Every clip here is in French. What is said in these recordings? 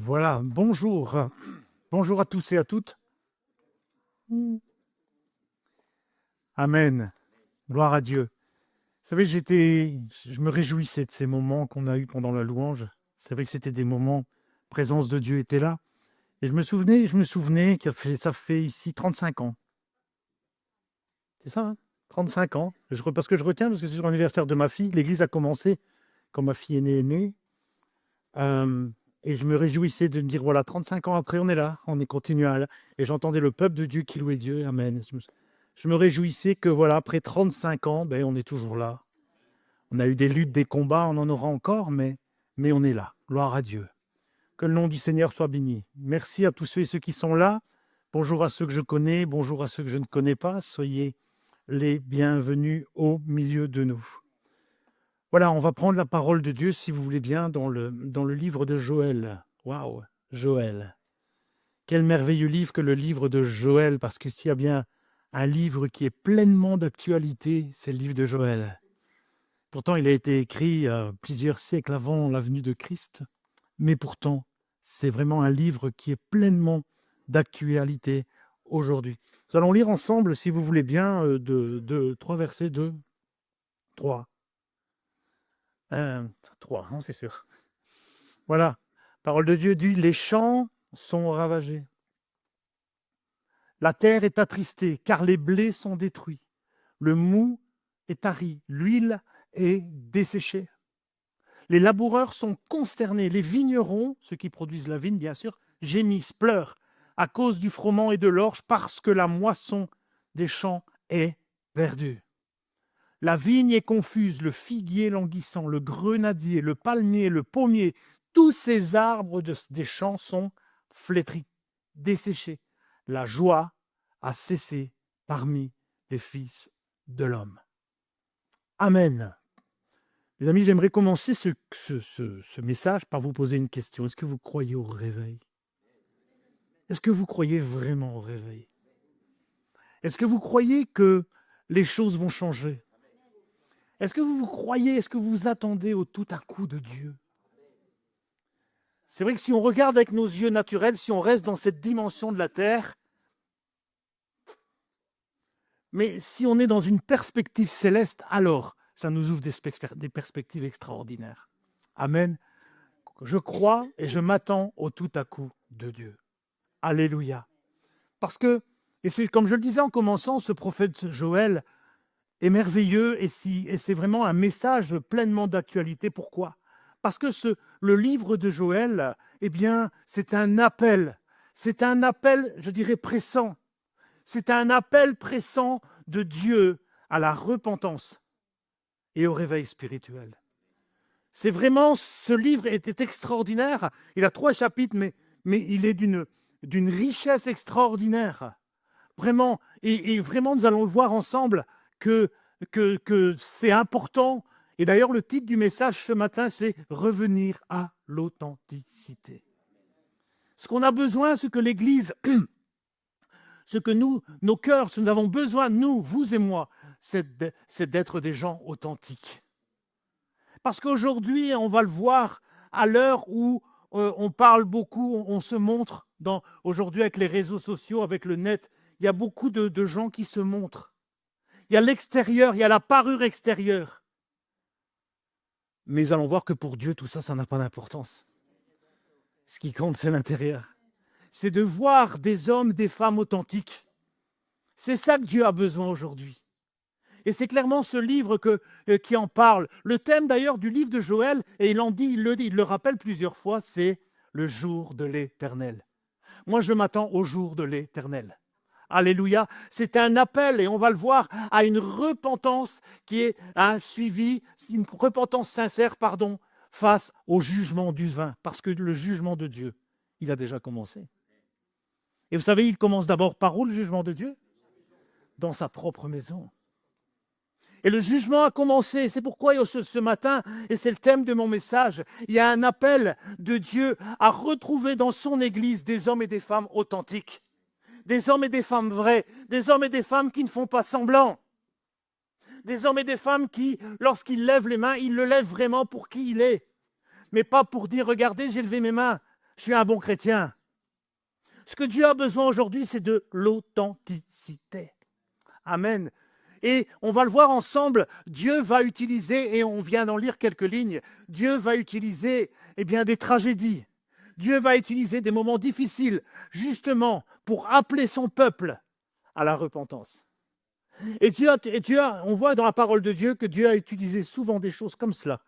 Voilà, bonjour. Bonjour à tous et à toutes. Amen. Gloire à Dieu. Vous savez, je me réjouissais de ces moments qu'on a eus pendant la louange. C'est vrai que c'était des moments, présence de Dieu était là. Et je me souvenais ça fait ici 35 ans. C'est ça, hein 35 ans. Parce que je retiens, parce que c'est sur l'anniversaire de ma fille. L'église a commencé quand ma fille est née. Euh, et je me réjouissais de me dire, voilà, 35 ans après, on est là, on est continuel. Et j'entendais le peuple de Dieu qui louait Dieu. Amen. Je me réjouissais que, voilà, après 35 ans, ben, on est toujours là. On a eu des luttes, des combats, on en aura encore, mais on est là. Gloire à Dieu. Que le nom du Seigneur soit béni. Merci à tous ceux et ceux qui sont là. Bonjour à ceux que je connais, bonjour à ceux que je ne connais pas. Soyez les bienvenus au milieu de nous. Voilà, on va prendre la parole de Dieu, si vous voulez bien, dans le livre de Joël. Waouh, Joël. Quel merveilleux livre que le livre de Joël, parce que s'il y a bien un livre qui est pleinement d'actualité, c'est le livre de Joël. Pourtant, il a été écrit plusieurs siècles avant la venue de Christ, mais pourtant, c'est vraiment un livre qui est pleinement d'actualité aujourd'hui. Nous allons lire ensemble, si vous voulez bien, de 3 versets, 2, 3. 3, hein, c'est sûr. Voilà, parole de Dieu dit, les champs sont ravagés. La terre est attristée, car les blés sont détruits. Le mou est tari, l'huile est desséchée. Les laboureurs sont consternés, les vignerons, ceux qui produisent la vigne bien sûr, gémissent, pleurent à cause du froment et de l'orge, parce que la moisson des champs est perdue. La vigne est confuse, le figuier languissant, le grenadier, le palmier, le pommier, tous ces arbres des champs sont flétris, desséchés. La joie a cessé parmi les fils de l'homme. Amen. Les amis, j'aimerais commencer ce message par vous poser une question. Est-ce que vous croyez au réveil? Est-ce que vous croyez vraiment au réveil? Est-ce que vous croyez que les choses vont changer? Est-ce que vous croyez, est-ce que vous attendez au tout à coup de Dieu? C'est vrai que si on regarde avec nos yeux naturels, si on reste dans cette dimension de la terre, mais si on est dans une perspective céleste, alors ça nous ouvre des perspectives extraordinaires. Amen. Je crois et je m'attends au tout à coup de Dieu. Alléluia. Parce que, et c'est comme je le disais en commençant, ce prophète Joël est merveilleux et c'est vraiment un message pleinement d'actualité. Pourquoi? Parce que le livre de Joël, eh bien, c'est un appel, je dirais, pressant. C'est un appel pressant de Dieu à la repentance et au réveil spirituel. C'est vraiment, ce livre est extraordinaire. Il a 3 chapitres, mais il est d'une richesse extraordinaire. Vraiment, et vraiment, nous allons le voir ensemble que c'est important. Et d'ailleurs, le titre du message ce matin, c'est « Revenir à l'authenticité ». Ce qu'on a besoin, ce que l'Église, ce que nous, nos cœurs, ce que nous avons besoin, nous, vous et moi, c'est d'être des gens authentiques. Parce qu'aujourd'hui, on va le voir, à l'heure où on parle beaucoup, on se montre, aujourd'hui avec les réseaux sociaux, avec le net, il y a beaucoup de gens qui se montrent. Il y a l'extérieur, il y a la parure extérieure. Mais allons voir que pour Dieu, tout ça, ça n'a pas d'importance. Ce qui compte, c'est l'intérieur. C'est de voir des hommes, des femmes authentiques. C'est ça que Dieu a besoin aujourd'hui. Et c'est clairement ce livre qui en parle. Le thème d'ailleurs du livre de Joël, et il le rappelle plusieurs fois, c'est le jour de l'Éternel. Moi, je m'attends au jour de l'Éternel. Alléluia. C'est un appel, et on va le voir, à une repentance qui est un suivi, une repentance sincère, face au jugement divin. Parce que le jugement de Dieu, il a déjà commencé. Et vous savez, il commence d'abord par où le jugement de Dieu? Dans sa propre maison. Et le jugement a commencé. C'est pourquoi ce matin, et c'est le thème de mon message, il y a un appel de Dieu à retrouver dans son Église des hommes et des femmes authentiques. Des hommes et des femmes vrais, des hommes et des femmes qui ne font pas semblant. Des hommes et des femmes qui, lorsqu'ils lèvent les mains, ils le lèvent vraiment pour qui il est. Mais pas pour dire, regardez, j'ai levé mes mains, je suis un bon chrétien. Ce que Dieu a besoin aujourd'hui, c'est de l'authenticité. Amen. Et on va le voir ensemble, Dieu va utiliser, et on vient d'en lire quelques lignes, Dieu va utiliser des tragédies. Dieu va utiliser des moments difficiles, justement, pour appeler son peuple à la repentance. Et on voit dans la parole de Dieu que Dieu a utilisé souvent des choses comme cela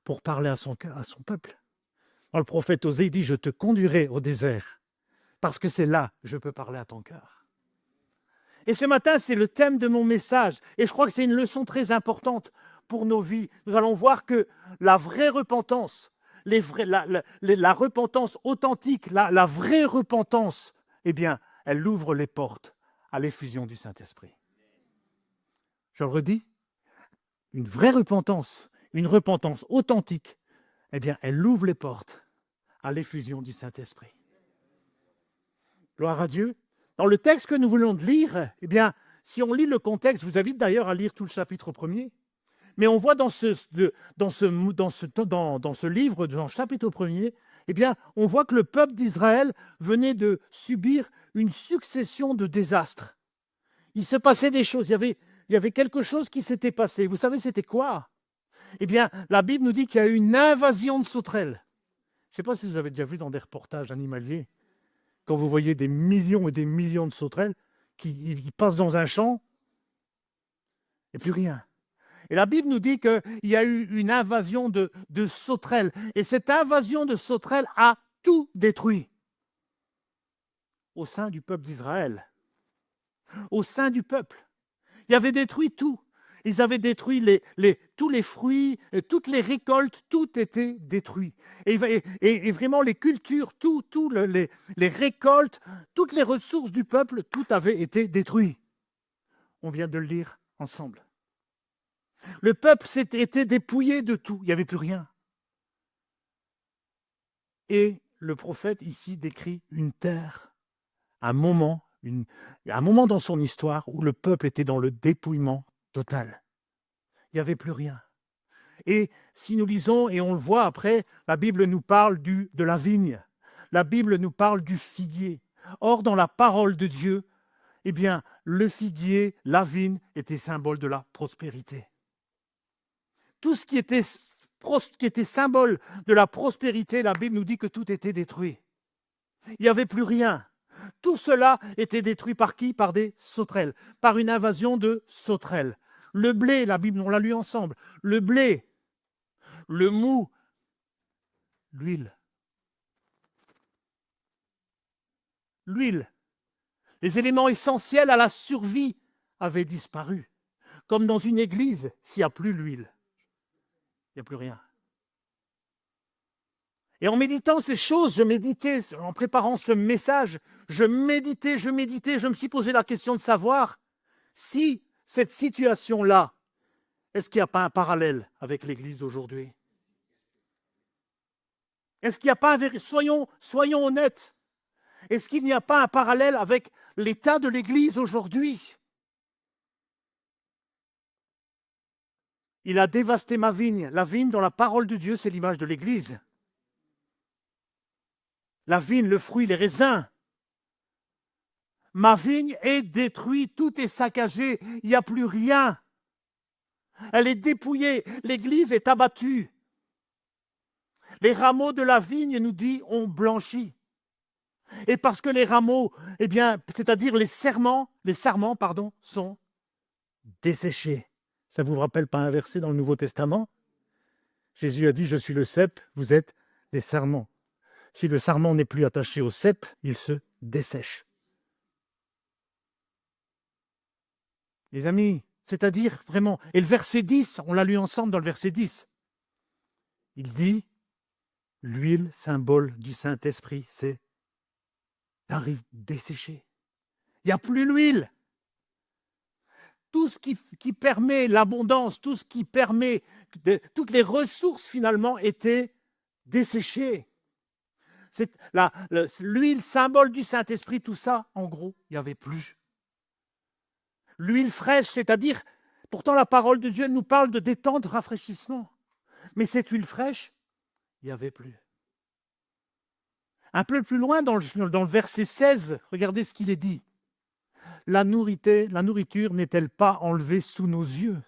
pour parler à son peuple. Quand le prophète Osée dit « Je te conduirai au désert, parce que c'est là que je peux parler à ton cœur. » Et ce matin, c'est le thème de mon message. Et je crois que c'est une leçon très importante pour nos vies. Nous allons voir que la vraie repentance, la repentance authentique, la vraie repentance, elle ouvre les portes à l'effusion du Saint-Esprit. Je le redis, une vraie repentance, une repentance authentique, elle ouvre les portes à l'effusion du Saint-Esprit. Gloire à Dieu. Dans le texte que nous voulons lire, si on lit le contexte, je vous invite d'ailleurs à lire tout le chapitre 1er, mais on voit dans ce livre, dans le chapitre 1er, on voit que le peuple d'Israël venait de subir une succession de désastres. Il se passait des choses, il y avait quelque chose qui s'était passé. Vous savez, c'était quoi? La Bible nous dit qu'il y a eu une invasion de sauterelles. Je ne sais pas si vous avez déjà vu dans des reportages animaliers, quand vous voyez des millions et des millions de sauterelles qui passent dans un champ, et plus rien. Et la Bible nous dit qu'il y a eu une invasion de sauterelles. Et cette invasion de sauterelles a tout détruit au sein du peuple d'Israël. Au sein du peuple. Il avait détruit tout. Ils avaient détruit tous les fruits, toutes les récoltes, tout était détruit. Et vraiment les cultures, les récoltes, toutes les ressources du peuple, tout avait été détruit. On vient de le lire ensemble. Le peuple s'était dépouillé de tout, il n'y avait plus rien. Et le prophète ici décrit une terre, un moment dans son histoire où le peuple était dans le dépouillement total. Il n'y avait plus rien. Et si nous lisons, et on le voit après, la Bible nous parle de la vigne. La Bible nous parle du figuier. Or, dans la parole de Dieu, le figuier, la vigne, était symbole de la prospérité. Tout ce qui était symbole de la prospérité, la Bible nous dit que tout était détruit. Il n'y avait plus rien. Tout cela était détruit par qui? Par des sauterelles, par une invasion de sauterelles. Le blé, la Bible, on l'a lu ensemble. Le blé, le mou, l'huile. L'huile. Les éléments essentiels à la survie avaient disparu. Comme dans une église, s'il n'y a plus l'huile, il n'y a plus rien. Et en méditant ces choses, je méditais, en préparant ce message, je méditais, je me suis posé la question de savoir si cette situation-là, est-ce qu'il n'y a pas un parallèle avec l'Église d'aujourd'hui? Est-ce qu'il n'y a pas soyons honnêtes, est-ce qu'il n'y a pas un parallèle avec l'état de l'Église aujourd'hui? Il a dévasté ma vigne. La vigne, dans la parole de Dieu, c'est l'image de l'Église. La vigne, le fruit, les raisins. Ma vigne est détruite, tout est saccagé, il n'y a plus rien. Elle est dépouillée, l'Église est abattue. Les rameaux de la vigne, nous dit, ont blanchi. Et parce que les rameaux, c'est-à-dire les sarments, sont desséchés. Ça ne vous rappelle pas un verset dans le Nouveau Testament? Jésus a dit, je suis le cep, vous êtes des sarments. Si le sarment n'est plus attaché au cep, il se dessèche. Les amis, c'est-à-dire vraiment, et le verset 10, on l'a lu ensemble dans le verset 10, il dit, l'huile, symbole du Saint-Esprit, c'est arrive desséché. Il n'y a plus l'huile. Tout ce qui permet l'abondance, tout ce qui permet, toutes les ressources finalement étaient desséchées. L'huile, symbole du Saint-Esprit, tout ça, en gros, il n'y avait plus. L'huile fraîche, c'est-à-dire, pourtant la parole de Dieu nous parle de détente, rafraîchissement. Mais cette huile fraîche, il n'y avait plus. Un peu plus loin, dans le verset 16, regardez ce qu'il est dit. La nourriture n'est-elle pas enlevée sous nos yeux?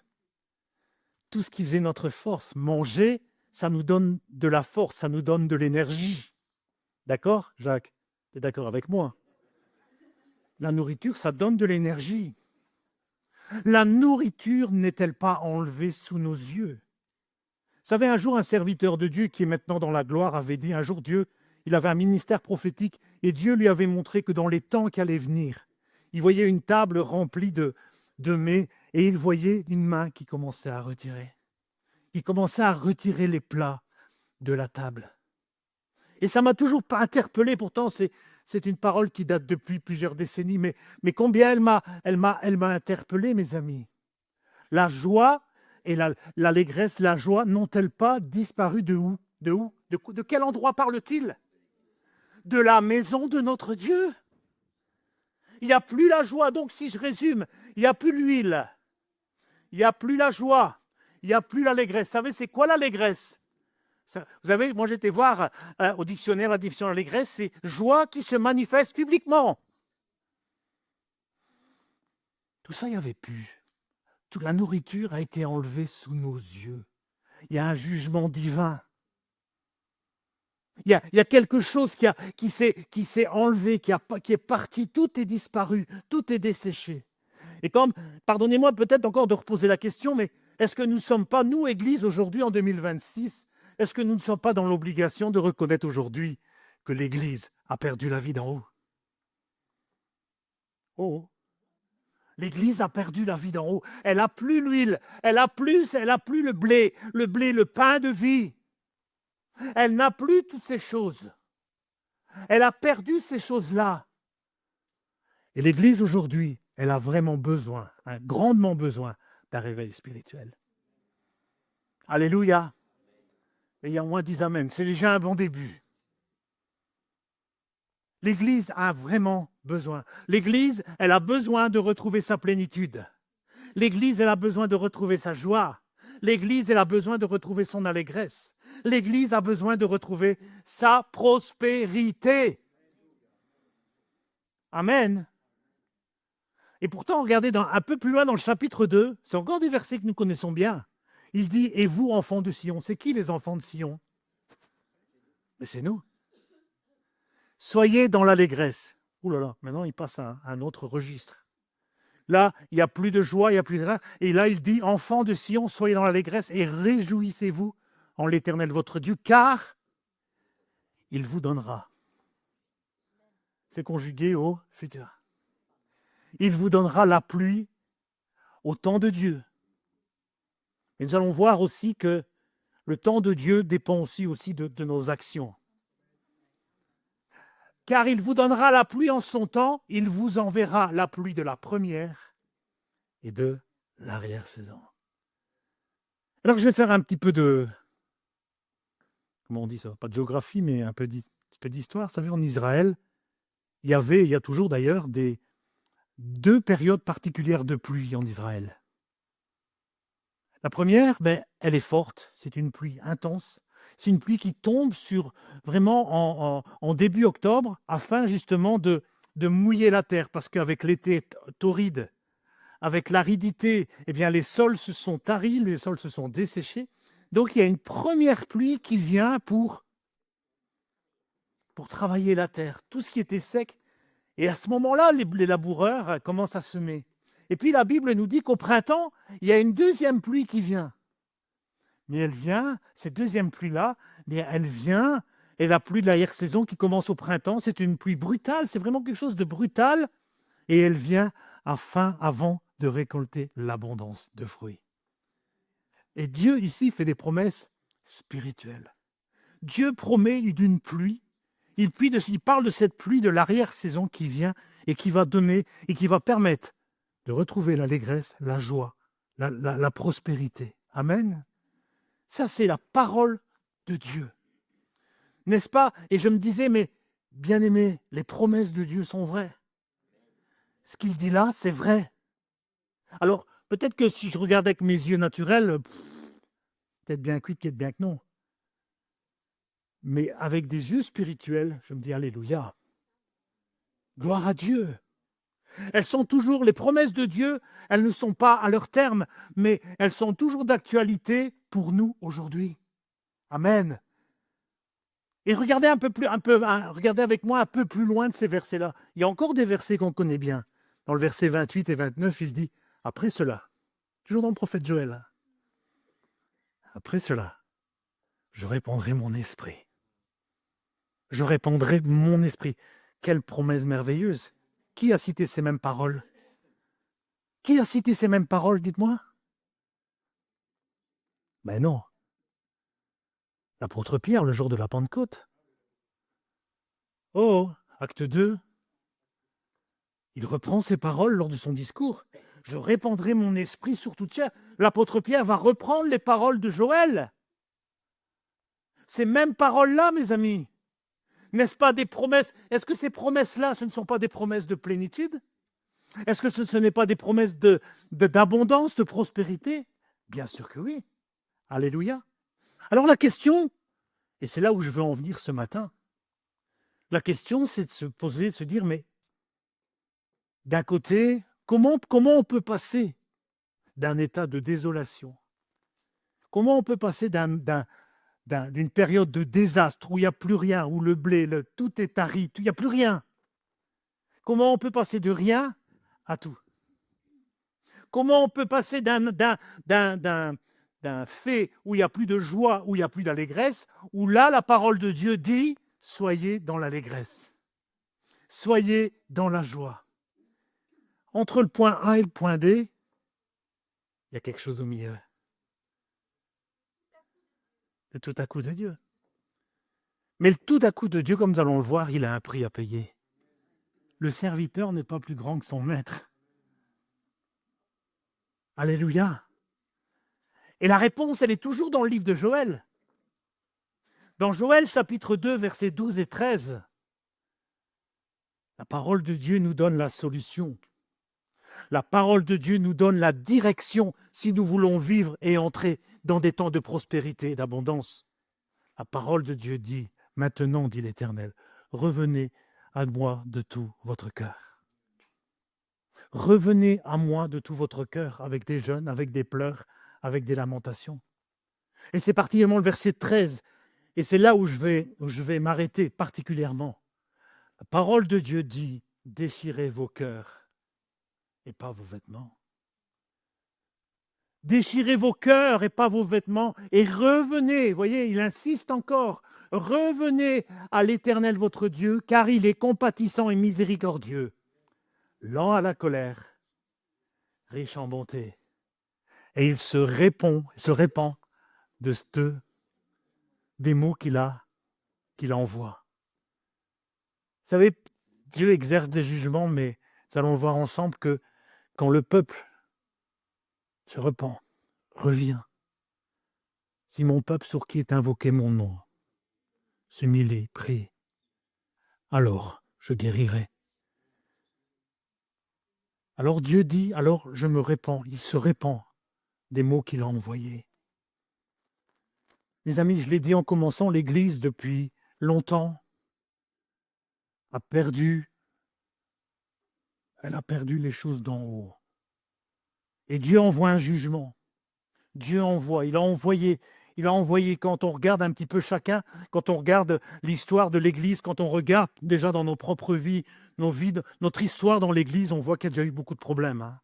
Tout ce qui faisait notre force, manger, ça nous donne de la force, ça nous donne de l'énergie. D'accord, Jacques? Tu es d'accord avec moi? La nourriture, ça donne de l'énergie. La nourriture n'est-elle pas enlevée sous nos yeux? Vous savez, un jour, un serviteur de Dieu qui est maintenant dans la gloire avait dit, un jour Dieu, il avait un ministère prophétique et Dieu lui avait montré que dans les temps qui allaient venir, il voyait une table remplie de mets et il voyait une main qui commençait à retirer. Il commençait à retirer les plats de la table. Et ça m'a toujours pas interpellé, pourtant c'est une parole qui date depuis plusieurs décennies, mais combien elle m'a interpellé, mes amis. La joie et l'allégresse, la joie n'ont-elles pas disparu de où? De quel endroit parle-t-il? De la maison de notre Dieu. Il n'y a plus la joie, donc si je résume, il n'y a plus l'huile, il n'y a plus la joie, il n'y a plus l'allégresse. Vous savez, c'est quoi l'allégresse? Vous savez, moi j'étais voir au dictionnaire, la définition de l'allégresse, c'est joie qui se manifeste publiquement. Tout ça, il n'y avait plus. Toute la nourriture a été enlevée sous nos yeux. Il y a un jugement divin. Il y a quelque chose qui s'est enlevé, qui est parti, tout est disparu, tout est desséché. Et comme, pardonnez-moi peut-être encore de reposer la question, mais est-ce que nous ne sommes pas, nous, Église, aujourd'hui en 2026, est-ce que nous ne sommes pas dans l'obligation de reconnaître aujourd'hui que l'Église a perdu la vie d'en haut? Oh, l'Église a perdu la vie d'en haut. Elle n'a plus l'huile, elle n'a plus le blé, le pain de vie. Elle n'a plus toutes ces choses. Elle a perdu ces choses-là. Et l'Église aujourd'hui, elle a vraiment besoin, grandement besoin d'un réveil spirituel. Alléluia. Et il y a moins 10 amen. C'est déjà un bon début. L'Église a vraiment besoin. L'Église, elle a besoin de retrouver sa plénitude. L'Église, elle a besoin de retrouver sa joie. L'Église, elle a besoin de retrouver son allégresse. L'Église a besoin de retrouver sa prospérité. Amen. Et pourtant, regardez un peu plus loin dans le chapitre 2, c'est encore des versets que nous connaissons bien. Il dit, et vous, enfants de Sion, c'est qui les enfants de Sion? Mais c'est nous. Soyez dans l'allégresse. Ouh là là, maintenant il passe à un autre registre. Là, il n'y a plus de joie, il n'y a plus de rien. Et là, il dit, enfants de Sion, soyez dans l'allégresse et réjouissez-vous en l'Éternel votre Dieu, car il vous donnera. C'est conjugué au futur. Il vous donnera la pluie au temps de Dieu. Et nous allons voir aussi que le temps de Dieu dépend aussi de nos actions. Car il vous donnera la pluie en son temps, il vous enverra la pluie de la première et de l'arrière-saison. Alors je vais faire un petit peu de, comment on dit ça, pas de géographie, mais un peu d'histoire. Vous savez, en Israël, il y a toujours d'ailleurs deux périodes particulières de pluie en Israël. La première, elle est forte, c'est une pluie intense. C'est une pluie qui tombe vraiment en début octobre afin justement de mouiller la terre parce qu'avec l'été torride, avec l'aridité, eh bien les sols se sont taris, les sols se sont desséchés. Donc il y a une première pluie qui vient pour travailler la terre, tout ce qui était sec. Et à ce moment-là, les laboureurs commencent à semer. Et puis la Bible nous dit qu'au printemps, il y a une deuxième pluie qui vient. Mais elle vient, cette deuxième pluie-là, elle vient, et la pluie de l'arrière-saison qui commence au printemps, c'est une pluie brutale, c'est vraiment quelque chose de brutal, et elle vient avant de récolter l'abondance de fruits. Et Dieu, ici, fait des promesses spirituelles. Dieu promet d'une pluie, il parle de cette pluie de l'arrière-saison qui vient et qui va donner, et qui va permettre de retrouver l'allégresse, la joie, la prospérité. Amen. Ça, c'est la parole de Dieu. N'est-ce pas? Et je me disais, mais bien-aimé, les promesses de Dieu sont vraies. Ce qu'il dit là, c'est vrai. Alors, peut-être que si je regarde avec mes yeux naturels, peut-être bien que oui, peut-être bien que non. Mais avec des yeux spirituels, je me dis Alléluia, gloire à Dieu. Elles sont toujours, les promesses de Dieu, elles ne sont pas à leur terme, mais elles sont toujours d'actualité pour nous aujourd'hui. Amen. Et regardez regardez avec moi un peu plus loin de ces versets-là. Il y a encore des versets qu'on connaît bien. Dans le verset 28 et 29, il dit, après cela, toujours dans le prophète Joël, hein, après cela, je répandrai mon esprit. Je répandrai mon esprit. Quelle promesse merveilleuse. Qui a cité ces mêmes paroles? Qui a cité ces mêmes paroles, dites-moi? Ben non. L'apôtre Pierre, le jour de la Pentecôte. Oh, acte 2, il reprend ces paroles lors de son discours. Je répandrai mon esprit sur toute chair. L'apôtre Pierre va reprendre les paroles de Joël. Ces mêmes paroles-là, mes amis, n'est-ce pas des promesses? Est-ce que ces promesses-là, ce ne sont pas des promesses de plénitude? Est-ce que ce n'est pas des promesses d'abondance, de prospérité? Bien sûr que oui. Alléluia. Alors la question, et c'est là où je veux en venir ce matin, la question c'est de se poser, de se dire, mais d'un côté, comment on peut passer d'un état de désolation? Comment on peut passer d'une période de désastre où il n'y a plus rien, où le blé, tout est aride, il n'y a plus rien? Comment on peut passer de rien à tout? Comment on peut passer d'un fait où il n'y a plus de joie, où il n'y a plus d'allégresse, où là, la parole de Dieu dit, soyez dans l'allégresse, soyez dans la joie. Entre le point A et le point D, il y a quelque chose au milieu. Le tout à coup de Dieu. Mais le tout à coup de Dieu, comme nous allons le voir, il a un prix à payer. Le serviteur n'est pas plus grand que son maître. Alléluia. Et la réponse, elle est toujours dans le livre de Joël. Dans Joël, chapitre 2, versets 12 et 13, la parole de Dieu nous donne la solution. La parole de Dieu nous donne la direction si nous voulons vivre et entrer dans des temps de prospérité et d'abondance. La parole de Dieu dit, maintenant, dit l'Éternel, revenez à moi de tout votre cœur. Revenez à moi de tout votre cœur, avec des jeûnes, avec des pleurs, avec des lamentations. Et c'est particulièrement le verset 13, et c'est là où je vais m'arrêter particulièrement. La parole de Dieu dit, déchirez vos cœurs et pas vos vêtements. Déchirez vos cœurs et pas vos vêtements, et revenez, voyez, il insiste encore, revenez à l'Éternel votre Dieu, car il est compatissant et miséricordieux, lent à la colère, riche en bonté. Et il se répand des mots qu'il envoie. Vous savez, Dieu exerce des jugements, mais nous allons voir ensemble que quand le peuple se repent, revient, si mon peuple sur qui est invoqué mon nom s'humilie, prie, alors je guérirai. Alors Dieu dit, alors je me répands, il se répand des mots qu'il a envoyés. Mes amis, je l'ai dit en commençant, l'Église depuis longtemps elle a perdu les choses d'en haut. Et Dieu envoie un jugement. Dieu envoie, il a envoyé quand on regarde un petit peu chacun, quand on regarde l'histoire de l'Église, quand on regarde déjà dans nos propres vies, notre histoire dans l'Église, on voit qu'il y a déjà eu beaucoup de problèmes. Hein.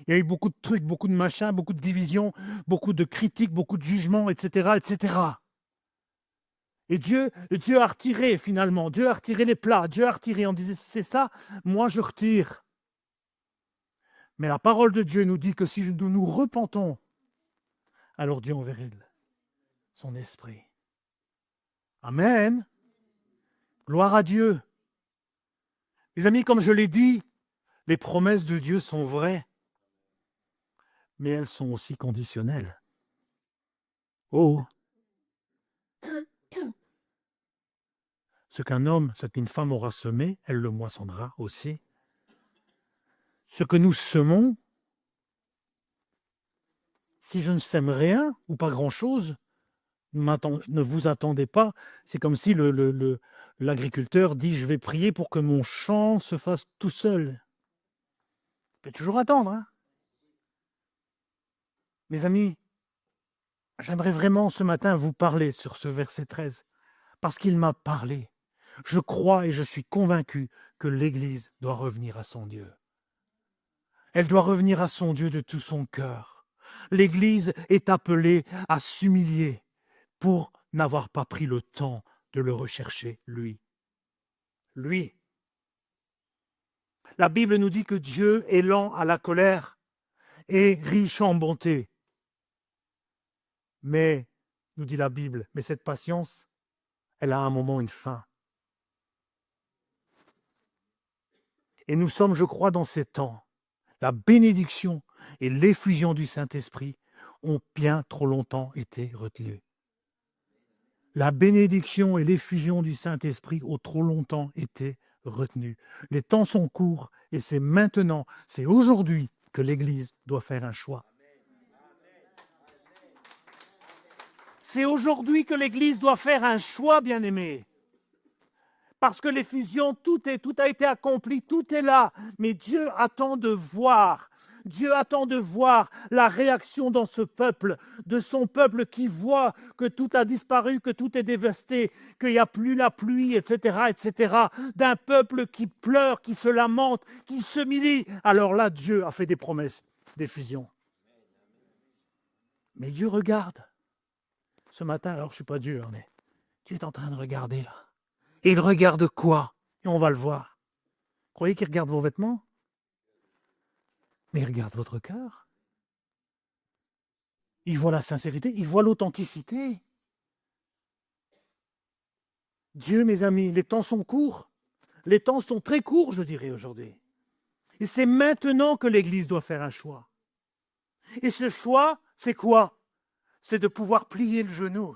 Il y a eu beaucoup de trucs, beaucoup de machins, beaucoup de divisions, beaucoup de critiques, beaucoup de jugements, etc., etc. Et Dieu a retiré finalement, Dieu a retiré les plats, Dieu a retiré, on disait c'est ça, moi je retire. Mais la parole de Dieu nous dit que si nous nous repentons, alors Dieu enverra son esprit. Amen. Gloire à Dieu. Les amis, comme je l'ai dit, les promesses de Dieu sont vraies, mais elles sont aussi conditionnelles. Oh, ce qu'une femme aura semé, elle le moissonnera aussi. Ce que nous semons, si je ne sème rien ou pas grand-chose, Ne vous attendez pas. C'est comme si l'agriculteur dit, je vais prier pour que mon champ se fasse tout seul. Il peut toujours attendre. Hein. Mes amis, j'aimerais vraiment ce matin vous parler sur ce verset 13, parce qu'il m'a parlé. Je crois et je suis convaincu que l'Église doit revenir à son Dieu. Elle doit revenir à son Dieu de tout son cœur. L'Église est appelée à s'humilier pour n'avoir pas pris le temps de le rechercher, lui. Lui. La Bible nous dit que Dieu est lent à la colère et riche en bonté. Mais, nous dit la Bible, mais cette patience, elle a un moment une fin. Et nous sommes, je crois, dans ces temps. La bénédiction et l'effusion du Saint-Esprit ont bien trop longtemps été retenues. La bénédiction et l'effusion du Saint-Esprit ont trop longtemps été retenues. Les temps sont courts et c'est maintenant, c'est aujourd'hui que l'Église doit faire un choix. C'est aujourd'hui que l'Église doit faire un choix, bien-aimés. Parce que l'effusion, tout a été accompli, tout est là. Mais Dieu attend de voir. Dieu attend de voir la réaction dans ce peuple, de son peuple qui voit que tout a disparu, que tout est dévasté, qu'il n'y a plus la pluie, etc. D'un peuple qui pleure, qui se lamente, qui se humilie. Alors là, Dieu a fait des promesses d'effusion. Mais Dieu regarde. Ce matin, alors je ne suis pas Dieu, mais Dieu est en train de regarder là. Et il regarde quoi? Et on va le voir. Croyez qu'il regarde vos vêtements? Mais il regarde votre cœur. Il voit la sincérité, il voit l'authenticité. Dieu, mes amis, les temps sont courts. Les temps sont très courts, je dirais, aujourd'hui. Et c'est maintenant que l'Église doit faire un choix. Et ce choix, c'est quoi? C'est de pouvoir plier le genou.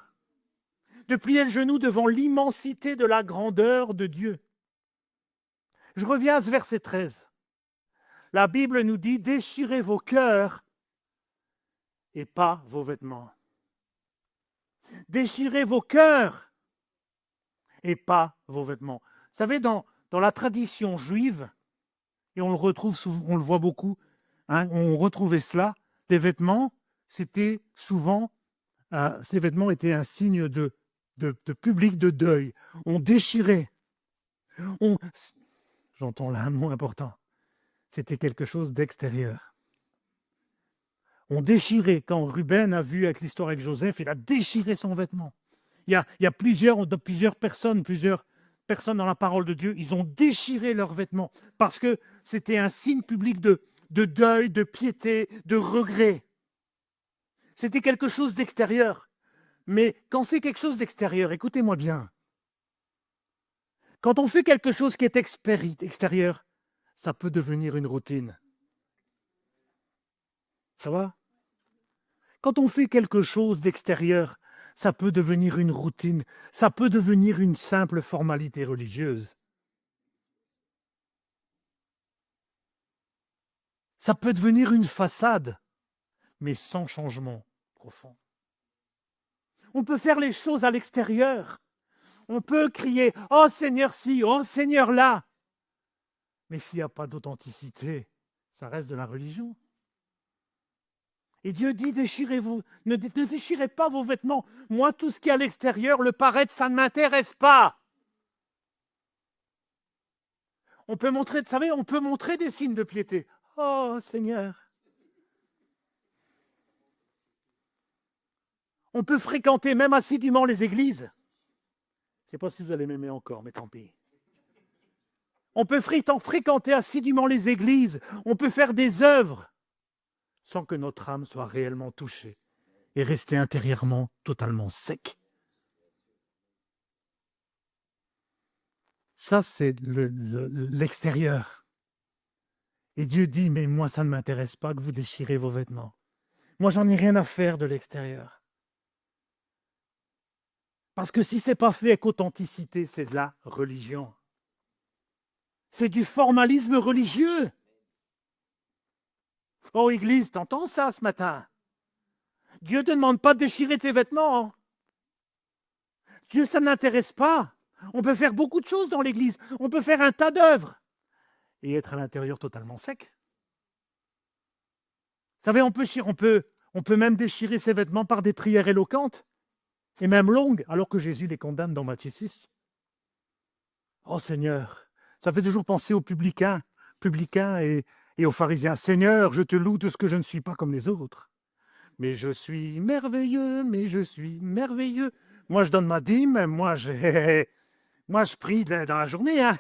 De plier le genou devant l'immensité de la grandeur de Dieu. Je reviens à ce verset 13. La Bible nous dit « Déchirez vos cœurs et pas vos vêtements. » Déchirez vos cœurs et pas vos vêtements. Vous savez, dans la tradition juive, et on le retrouve souvent, on le voit beaucoup, hein, on retrouvait cela, les vêtements, c'était souvent, ces vêtements étaient un signe de public de deuil. On déchirait. J'entends là un mot important. C'était quelque chose d'extérieur. On déchirait. Quand Ruben a vu avec l'histoire avec Joseph, il a déchiré son vêtement. Il y a plusieurs personnes dans la parole de Dieu, ils ont déchiré leurs vêtements parce que c'était un signe public de deuil, de piété, de regret. C'était quelque chose d'extérieur. Mais quand c'est quelque chose d'extérieur, écoutez-moi bien, quand on fait quelque chose qui est extérieur, ça peut devenir une routine. Ça va? Quand on fait quelque chose d'extérieur, ça peut devenir une routine, ça peut devenir une simple formalité religieuse. Ça peut devenir une façade, mais sans changement profond. On peut faire les choses à l'extérieur. On peut crier « Oh Seigneur ci, oh Seigneur là !» Mais s'il n'y a pas d'authenticité, ça reste de la religion. Et Dieu dit, ne déchirez pas vos vêtements. Moi, tout ce qui est à l'extérieur, le paraître, ça ne m'intéresse pas. On peut montrer, vous savez, on peut montrer des signes de piété. Oh Seigneur. On peut fréquenter même assidûment les églises. Je ne sais pas si vous allez m'aimer encore, mais tant pis. On peut fréquenter assidûment les églises. On peut faire des œuvres sans que notre âme soit réellement touchée et rester intérieurement totalement sec. Ça, c'est l'extérieur. Et Dieu dit, mais moi, ça ne m'intéresse pas que vous déchirez vos vêtements. Moi, j'en ai rien à faire de l'extérieur. Parce que si ce n'est pas fait avec authenticité, c'est de la religion. C'est du formalisme religieux. Oh, Église, t'entends ça ce matin? Dieu ne te demande pas de déchirer tes vêtements. Dieu, ça ne l'intéresse pas. On peut faire beaucoup de choses dans l'Église. On peut faire un tas d'œuvres et être à l'intérieur totalement sec. Vous savez, on peut même déchirer ses vêtements par des prières éloquentes et même longues, alors que Jésus les condamne dans Matthieu 6. Oh Seigneur, ça fait toujours penser aux publicains et aux pharisiens. Seigneur, je te loue de ce que je ne suis pas comme les autres. Mais je suis merveilleux, mais je suis merveilleux. Moi, je donne ma dîme, moi, je prie dans la journée, hein,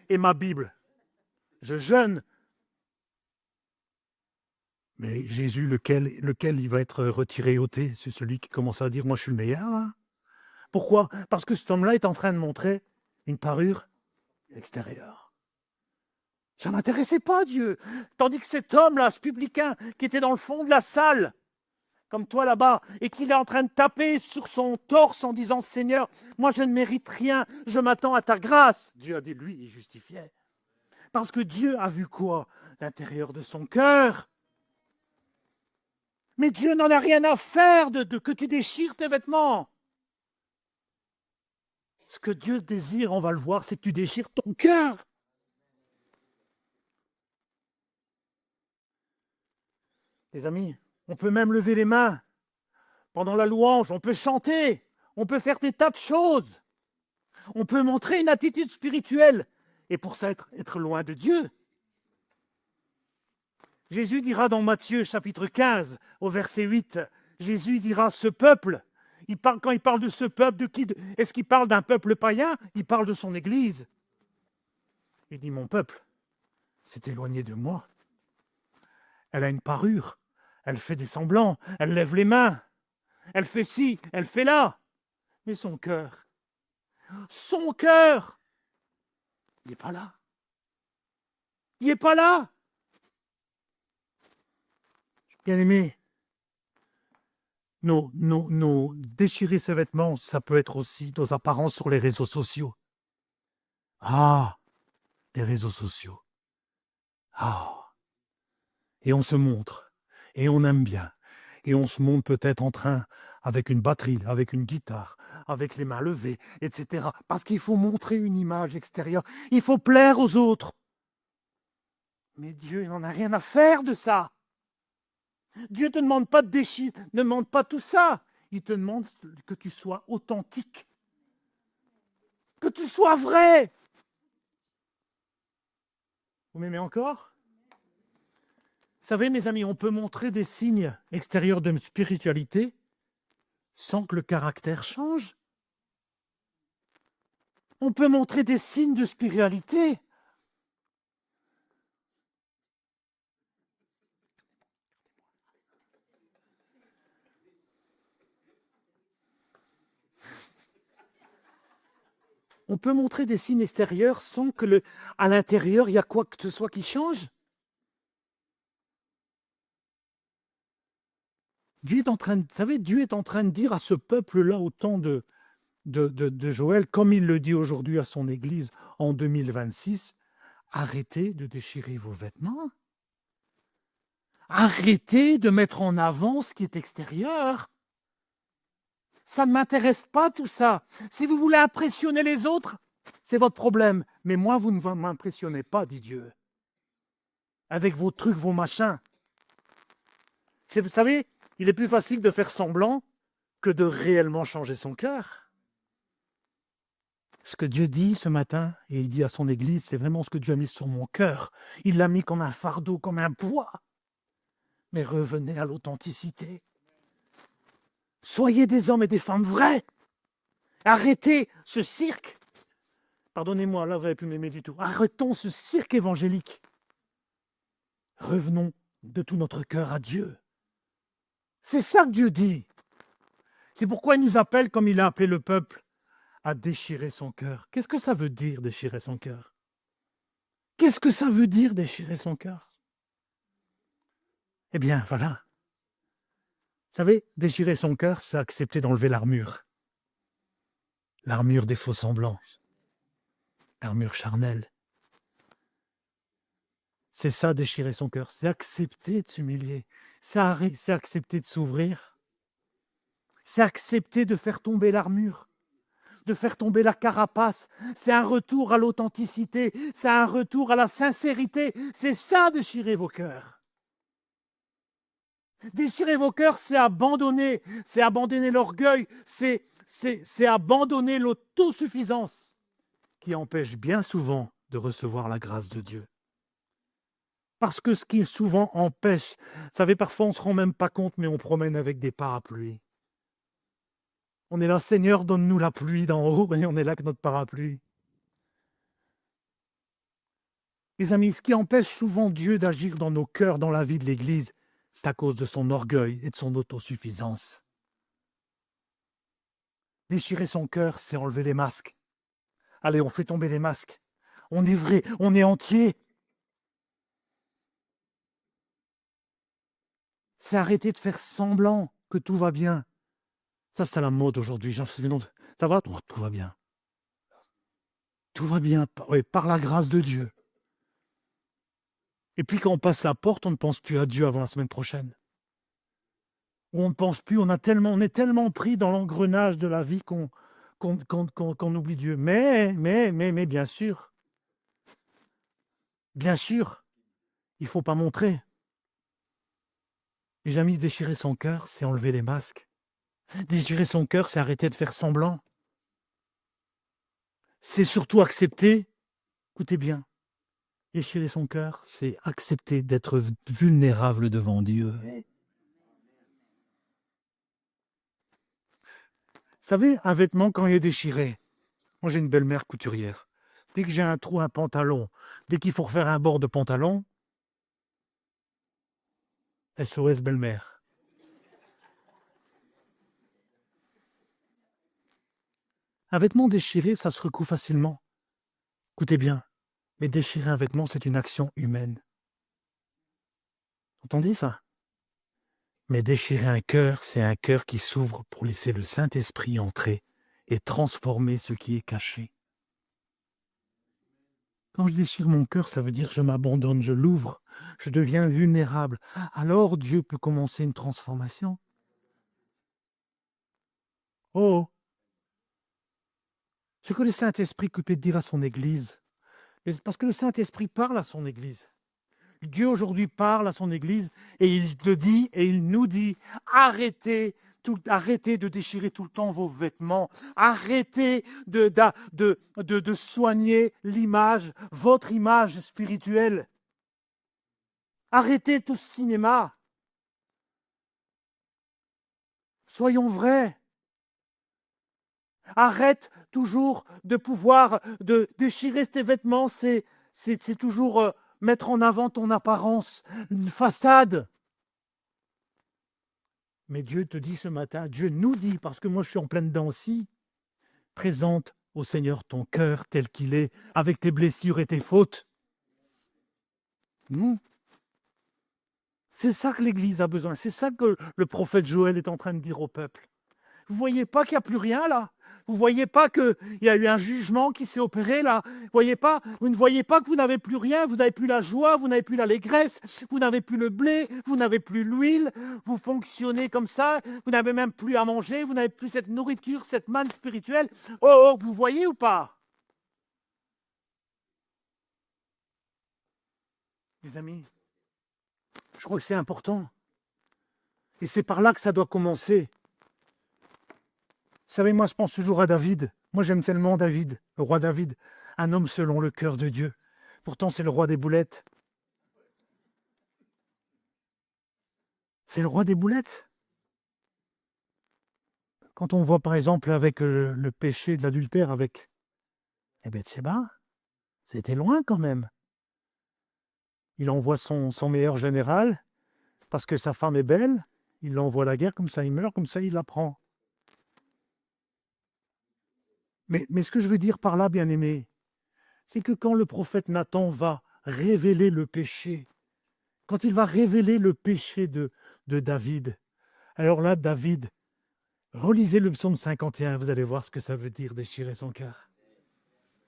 et ma Bible. Je jeûne. Mais Jésus, lequel il va être retiré et ôté? C'est celui qui commence à dire, moi, je suis le meilleur. Hein. Pourquoi? Parce que cet homme-là est en train de montrer une parure extérieure. Ça ne m'intéressait pas, Dieu. Tandis que cet homme-là, ce publicain, qui était dans le fond de la salle, comme toi là-bas, et qu'il est en train de taper sur son torse en disant, Seigneur, moi je ne mérite rien, je m'attends à ta grâce. Dieu a dit, lui, il justifiait. Parce que Dieu a vu quoi? L'intérieur de son cœur. Mais Dieu n'en a rien à faire de que tu déchires tes vêtements. Ce que Dieu désire, on va le voir, c'est que tu déchires ton cœur. Les amis, on peut même lever les mains pendant la louange, on peut chanter, on peut faire des tas de choses. On peut montrer une attitude spirituelle et pour ça être loin de Dieu. Jésus dira dans Matthieu chapitre 15 au verset 8, Jésus dira ce peuple, quand il parle de ce peuple, de qui? Est-ce qu'il parle d'un peuple païen? Il parle de son Église. Il dit mon peuple s'est éloigné de moi. Elle a une parure, elle fait des semblants, elle lève les mains, elle fait ci, elle fait là. Mais son cœur, il n'est pas là. Il n'est pas là. Bien aimé, déchirer ses vêtements, ça peut être aussi nos apparences sur les réseaux sociaux. Ah, les réseaux sociaux. Ah. Et on se montre, et on aime bien, et on se montre peut-être en train, avec une batterie, avec une guitare, avec les mains levées, etc. Parce qu'il faut montrer une image extérieure, il faut plaire aux autres. Mais Dieu, il n'en a rien à faire de ça. Dieu ne te demande pas de déchirer, ne demande pas tout ça. Il te demande que tu sois authentique, que tu sois vrai. Vous m'aimez encore? Vous savez, mes amis, on peut montrer des signes extérieurs de spiritualité sans que le caractère change. On peut montrer des signes de spiritualité. On peut montrer des signes extérieurs sans que à l'intérieur, il y a quoi que ce soit qui change. Dieu est en train de dire à ce peuple-là au temps de Joël, comme il le dit aujourd'hui à son Église en 2026, arrêtez de déchirer vos vêtements. Arrêtez de mettre en avant ce qui est extérieur. Ça ne m'intéresse pas tout ça. Si vous voulez impressionner les autres, c'est votre problème. Mais moi, vous ne m'impressionnez pas, dit Dieu. Avec vos trucs, vos machins. Vous savez, il est plus facile de faire semblant que de réellement changer son cœur. Ce que Dieu dit ce matin, et il dit à son Église, c'est vraiment ce que Dieu a mis sur mon cœur. Il l'a mis comme un fardeau, comme un poids. Mais revenez à l'authenticité. Soyez des hommes et des femmes vrais. Arrêtez ce cirque. Pardonnez-moi, là, vous n'avez plus m'aimer du tout. Arrêtons ce cirque évangélique. Revenons de tout notre cœur à Dieu. C'est ça que Dieu dit. C'est pourquoi il nous appelle, comme il a appelé le peuple, à déchirer son cœur. Qu'est-ce que ça veut dire, déchirer son cœur? Qu'est-ce que ça veut dire, déchirer son cœur? Eh bien, voilà. Vous savez, déchirer son cœur, c'est accepter d'enlever l'armure. L'armure des faux semblants. L'armure charnelle. C'est ça, déchirer son cœur. C'est accepter de s'humilier. C'est accepter de s'ouvrir. C'est accepter de faire tomber l'armure. de faire tomber la carapace. C'est un retour à l'authenticité. C'est un retour à la sincérité. C'est ça, déchirer vos cœurs. Déchirer vos cœurs, c'est abandonner l'orgueil, c'est abandonner l'autosuffisance qui empêche bien souvent de recevoir la grâce de Dieu. Parce que ce qui souvent empêche, vous savez, parfois on ne se rend même pas compte, mais on promène avec des parapluies. On est là, Seigneur, donne-nous la pluie d'en haut, et on est là avec notre parapluie. Les amis, ce qui empêche souvent Dieu d'agir dans nos cœurs, dans la vie de l'Église, c'est à cause de son orgueil et de son autosuffisance. Déchirer son cœur, c'est enlever les masques. Allez, on fait tomber les masques. On est vrai, on est entier. C'est arrêter de faire semblant que tout va bien. Ça, c'est la mode aujourd'hui. Ça va? Oh, tout va bien. Tout va bien, oui, par la grâce de Dieu. Et puis quand on passe la porte, on ne pense plus à Dieu avant la semaine prochaine. On ne pense plus, on est tellement pris dans l'engrenage de la vie qu'on oublie Dieu. Mais, bien sûr, il ne faut pas montrer. Les amis, déchirer son cœur, c'est enlever les masques. Déchirer son cœur, c'est arrêter de faire semblant. C'est surtout accepter, écoutez bien, déchirer son cœur, c'est accepter d'être vulnérable devant Dieu. Vous savez, un vêtement, quand il est déchiré, moi j'ai une belle-mère couturière. Dès que j'ai un trou, un pantalon, dès qu'il faut refaire un bord de pantalon, SOS belle-mère. Un vêtement déchiré, ça se recoue facilement. Écoutez bien, mais déchirer un vêtement, c'est une action humaine. Vous entendez ça? Mais déchirer un cœur, c'est un cœur qui s'ouvre pour laisser le Saint-Esprit entrer et transformer ce qui est caché. Quand je déchire mon cœur, ça veut dire que je m'abandonne, je l'ouvre, je deviens vulnérable. Alors Dieu peut commencer une transformation. Oh, ce que le Saint-Esprit peut dire à son Église, parce que le Saint-Esprit parle à son Église. Dieu aujourd'hui parle à son Église et il te dit et il nous dit, arrêtez de déchirer tout le temps vos vêtements, arrêtez de soigner l'image, votre image spirituelle. Arrêtez tout ce cinéma. Soyons vrais. Arrête toujours de pouvoir de déchirer tes vêtements, c'est toujours mettre en avant ton apparence, une façade. Mais Dieu te dit ce matin, Dieu nous dit, parce que moi je suis en pleine dedans aussi, présente au Seigneur ton cœur tel qu'il est, avec tes blessures et tes fautes. Non. C'est ça que l'Église a besoin, c'est ça que le prophète Joël est en train de dire au peuple. Vous ne voyez pas qu'il n'y a plus rien là? Vous ne voyez pas qu'il y a eu un jugement qui s'est opéré là? Vous ne voyez pas que vous n'avez plus rien? Vous n'avez plus la joie, vous n'avez plus l'allégresse, vous n'avez plus le blé, vous n'avez plus l'huile, vous fonctionnez comme ça, vous n'avez même plus à manger, vous n'avez plus cette nourriture, cette manne spirituelle. Oh, vous voyez ou pas? Les amis, je crois que c'est important. Et c'est par là que ça doit commencer. Vous savez, moi, je pense toujours à David. Moi, j'aime tellement David, le roi David, un homme selon le cœur de Dieu. Pourtant, c'est le roi des boulettes. C'est le roi des boulettes. Quand on voit, par exemple, avec le péché de l'adultère avec Bathsheba, c'était loin quand même. Il envoie son meilleur général, parce que sa femme est belle, il l'envoie à la guerre, comme ça il meurt, comme ça il la prend. Mais ce que je veux dire par là, bien-aimé, c'est que quand le prophète Nathan va révéler le péché, quand il va révéler le péché de David, alors là, David, relisez le psaume 51, vous allez voir ce que ça veut dire déchirer son cœur.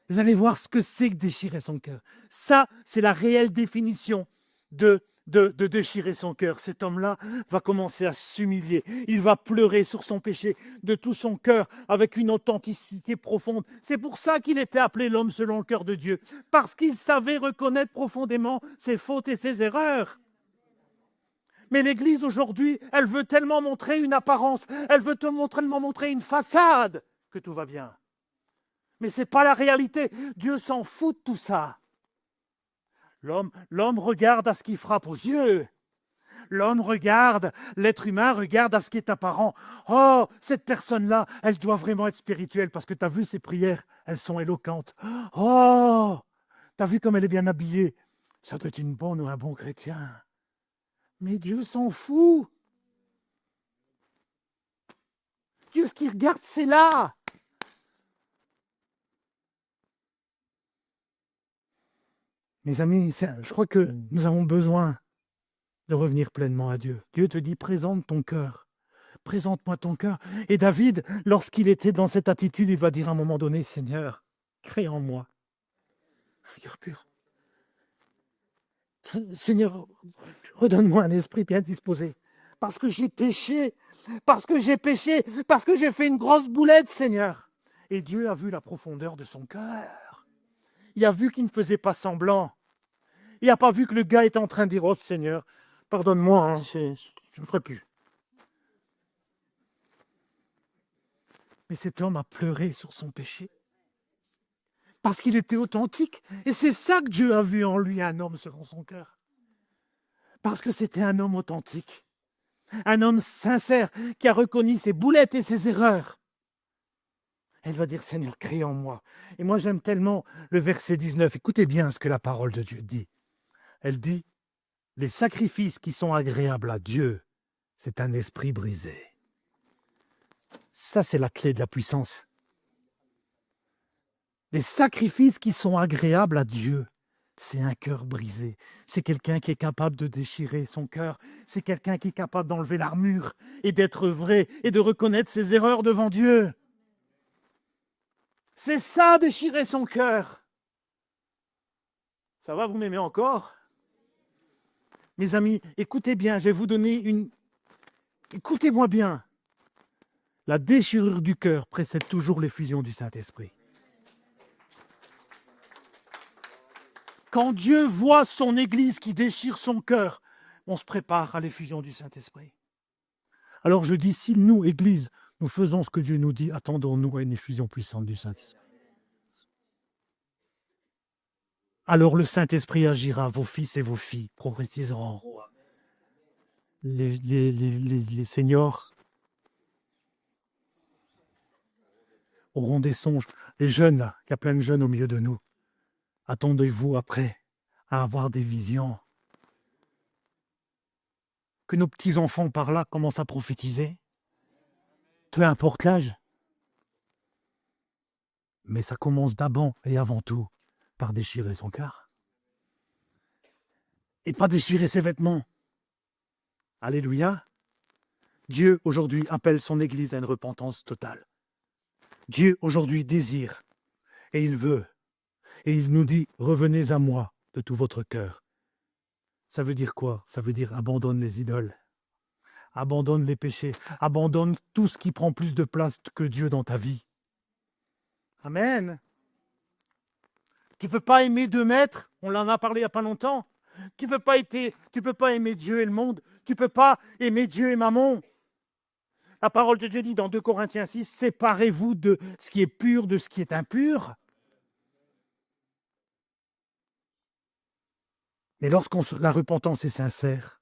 Vous allez voir ce que c'est que déchirer son cœur. Ça, c'est la réelle définition de de déchirer son cœur. Cet homme-là va commencer à s'humilier. Il va pleurer sur son péché de tout son cœur avec une authenticité profonde. C'est pour ça qu'il était appelé l'homme selon le cœur de Dieu, parce qu'il savait reconnaître profondément ses fautes et ses erreurs. Mais l'Église aujourd'hui, elle veut tellement montrer une apparence, elle veut tellement montrer une façade que tout va bien. Mais ce n'est pas la réalité. Dieu s'en fout de tout ça. L'homme regarde à ce qui frappe aux yeux. L'homme regarde, l'être humain regarde à ce qui est apparent. Oh, cette personne-là, elle doit vraiment être spirituelle parce que tu as vu ses prières, elles sont éloquentes. Oh, tu as vu comme elle est bien habillée. Ça doit être une bonne ou un bon chrétien. Mais Dieu s'en fout. Dieu, ce qu'il regarde, c'est là. Mes amis, je crois que nous avons besoin de revenir pleinement à Dieu. Dieu te dit, présente ton cœur. Présente-moi ton cœur. Et David, lorsqu'il était dans cette attitude, il va dire à un moment donné, Seigneur, crée en moi un cœur pur. Seigneur, redonne-moi un esprit bien disposé. Parce que j'ai péché. Parce que j'ai péché. Parce que j'ai fait une grosse boulette, Seigneur. Et Dieu a vu la profondeur de son cœur. Il a vu qu'il ne faisait pas semblant. Il n'a pas vu que le gars était en train de dire, oh Seigneur, pardonne-moi, hein, je ne ferai plus. Mais cet homme a pleuré sur son péché. Parce qu'il était authentique. Et c'est ça que Dieu a vu en lui, un homme selon son cœur. Parce que c'était un homme authentique. Un homme sincère qui a reconnu ses boulettes et ses erreurs. Elle va dire, Seigneur, crée en moi. Et moi, j'aime tellement le verset 19. Écoutez bien ce que la parole de Dieu dit. Elle dit, les sacrifices qui sont agréables à Dieu, c'est un esprit brisé. Ça, c'est la clé de la puissance. Les sacrifices qui sont agréables à Dieu, c'est un cœur brisé. C'est quelqu'un qui est capable de déchirer son cœur. C'est quelqu'un qui est capable d'enlever l'armure et d'être vrai et de reconnaître ses erreurs devant Dieu. C'est ça, déchirer son cœur. Ça va, vous m'aimez encore? Mes amis, écoutez bien, je vais vous donner une... Écoutez-moi bien. La déchirure du cœur précède toujours l'effusion du Saint-Esprit. Quand Dieu voit son Église qui déchire son cœur, on se prépare à l'effusion du Saint-Esprit. Alors je dis, si nous, Église, nous faisons ce que Dieu nous dit, attendons-nous à une effusion puissante du Saint-Esprit. Alors le Saint-Esprit agira, vos fils et vos filles prophétiseront. Les seniors auront des songes. Les jeunes, là, il y a plein de jeunes au milieu de nous. Attendez-vous après à avoir des visions. Que nos petits-enfants par là commencent à prophétiser. Peu importe l'âge. Mais ça commence d'abord et avant tout par déchirer son cœur. Et pas déchirer ses vêtements. Alléluia. Dieu aujourd'hui appelle son Église à une repentance totale. Dieu aujourd'hui désire et il veut. Et il nous dit, revenez à moi de tout votre cœur. Ça veut dire quoi? Ça veut dire abandonne les idoles. Abandonne les péchés. Abandonne tout ce qui prend plus de place que Dieu dans ta vie. Amen. Tu ne peux pas aimer deux maîtres, on en a parlé il n'y a pas longtemps. Tu peux pas aimer Dieu et le monde. Tu ne peux pas aimer Dieu et Mammon. La parole de Dieu dit dans 2 Corinthiens 6, séparez-vous de ce qui est pur de ce qui est impur. Mais lorsque la repentance est sincère,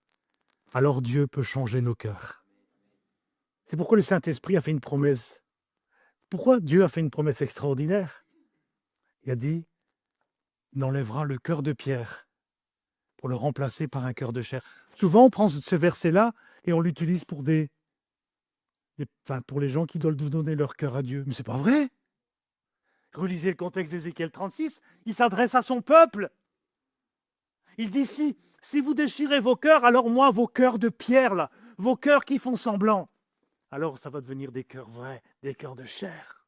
alors Dieu peut changer nos cœurs. C'est pourquoi le Saint-Esprit a fait une promesse. Pourquoi Dieu a fait une promesse extraordinaire? Il a dit, il enlèvera le cœur de pierre pour le remplacer par un cœur de chair. Souvent, on prend ce verset-là et on l'utilise pour pour les gens qui doivent donner leur cœur à Dieu. Mais c'est pas vrai. Relisez le contexte d'Ézéchiel 36, il s'adresse à son peuple. Il dit, si vous déchirez vos cœurs, alors moi, vos cœurs de pierre, là, vos cœurs qui font semblant, alors ça va devenir des cœurs vrais, des cœurs de chair.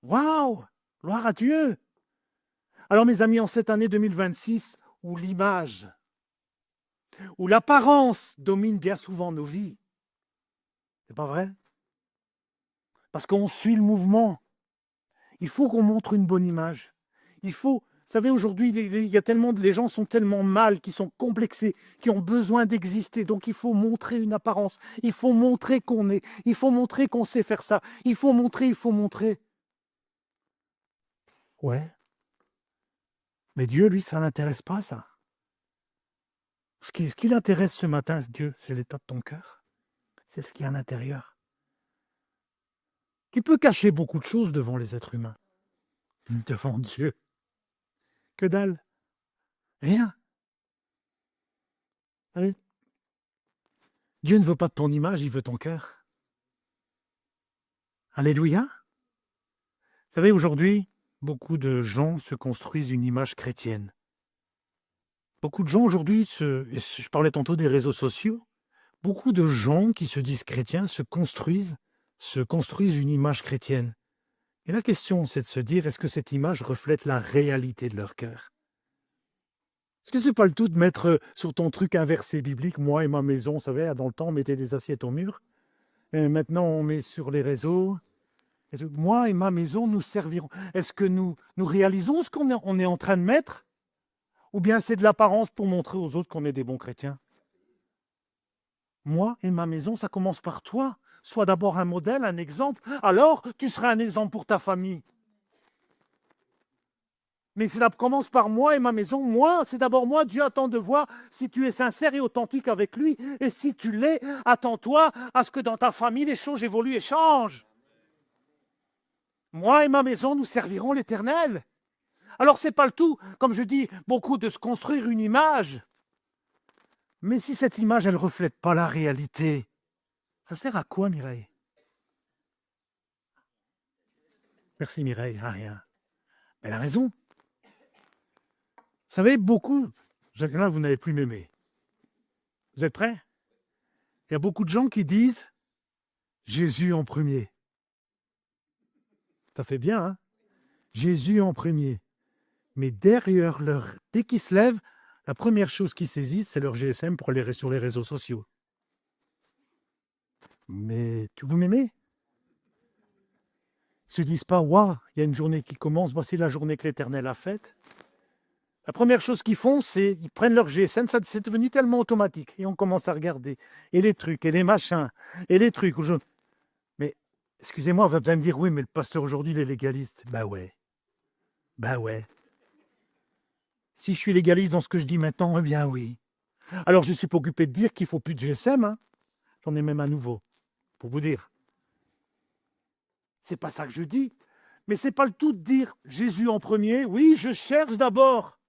Waouh! Gloire à Dieu! Alors mes amis, en cette année 2026, où l'image où l'apparence domine bien souvent nos vies. C'est pas vrai? Parce qu'on suit le mouvement. Il faut qu'on montre une bonne image. Il faut, vous savez, aujourd'hui, il y a tellement les gens sont tellement mal, qui sont complexés, qui ont besoin d'exister. Donc il faut montrer une apparence. Il faut montrer qu'on est. Il faut montrer qu'on sait faire ça. Il faut montrer, il faut montrer. Ouais. Mais Dieu, lui, ça l'intéresse pas, ça. Ce qui l'intéresse ce matin, Dieu, c'est l'état de ton cœur. C'est ce qu'il y a à l'intérieur. Tu peux cacher beaucoup de choses devant les êtres humains. Devant Dieu. Que dalle. Rien. Allez. Dieu ne veut pas de ton image, il veut ton cœur. Alléluia. Vous savez, aujourd'hui, beaucoup de gens se construisent une image chrétienne. Beaucoup de gens aujourd'hui, je parlais tantôt des réseaux sociaux, beaucoup de gens qui se disent chrétiens se construisent une image chrétienne. Et la question, c'est de se dire, est-ce que cette image reflète la réalité de leur cœur? Est-ce que c'est pas le tout de mettre sur ton truc un verset biblique, moi et ma maison, vous savez, dans le temps, on mettait des assiettes au mur, et maintenant on met sur les réseaux, moi et ma maison, nous servirons. Est-ce que nous réalisons ce qu'on est en train de mettre? Ou bien c'est de l'apparence pour montrer aux autres qu'on est des bons chrétiens? Moi et ma maison, ça commence par toi. Sois d'abord un modèle, un exemple. Alors, tu seras un exemple pour ta famille. Mais cela commence par moi et ma maison. Moi, c'est d'abord moi. Dieu attend de voir si tu es sincère et authentique avec lui. Et si tu l'es, attends-toi à ce que dans ta famille, les choses évoluent et changent. Moi et ma maison, nous servirons l'Éternel. Alors, c'est pas le tout, comme je dis, beaucoup de se construire une image. Mais si cette image, elle ne reflète pas la réalité, ça sert à quoi, Mireille? Merci, Mireille. Ah, rien. Elle a raison. Vous savez, beaucoup, là, vous n'avez plus m'aimer. Vous êtes prêts? Il y a beaucoup de gens qui disent Jésus en premier. Ça fait bien, hein? Jésus en premier. Mais derrière dès qu'ils se lèvent, la première chose qu'ils saisissent, c'est leur GSM pour aller sur les réseaux sociaux. Mais vous m'aimez? Ils ne se disent pas, waouh, il y a une journée qui commence, voici la journée que l'Éternel a faite. La première chose qu'ils font, c'est qu'ils prennent leur GSM, ça c'est devenu tellement automatique. Et on commence à regarder. Et les trucs, et les machins, et les trucs. Mais, excusez-moi, on va peut-être me dire, oui, mais le pasteur aujourd'hui, il est légaliste. Bah ouais. Bah ouais. Si je suis légaliste dans ce que je dis maintenant, eh bien oui. Alors je suis pas occupé de dire qu'il ne faut plus de GSM. Hein. J'en ai même un nouveau, pour vous dire. C'est pas ça que je dis. Mais c'est pas le tout de dire Jésus en premier. Oui, je cherche d'abord.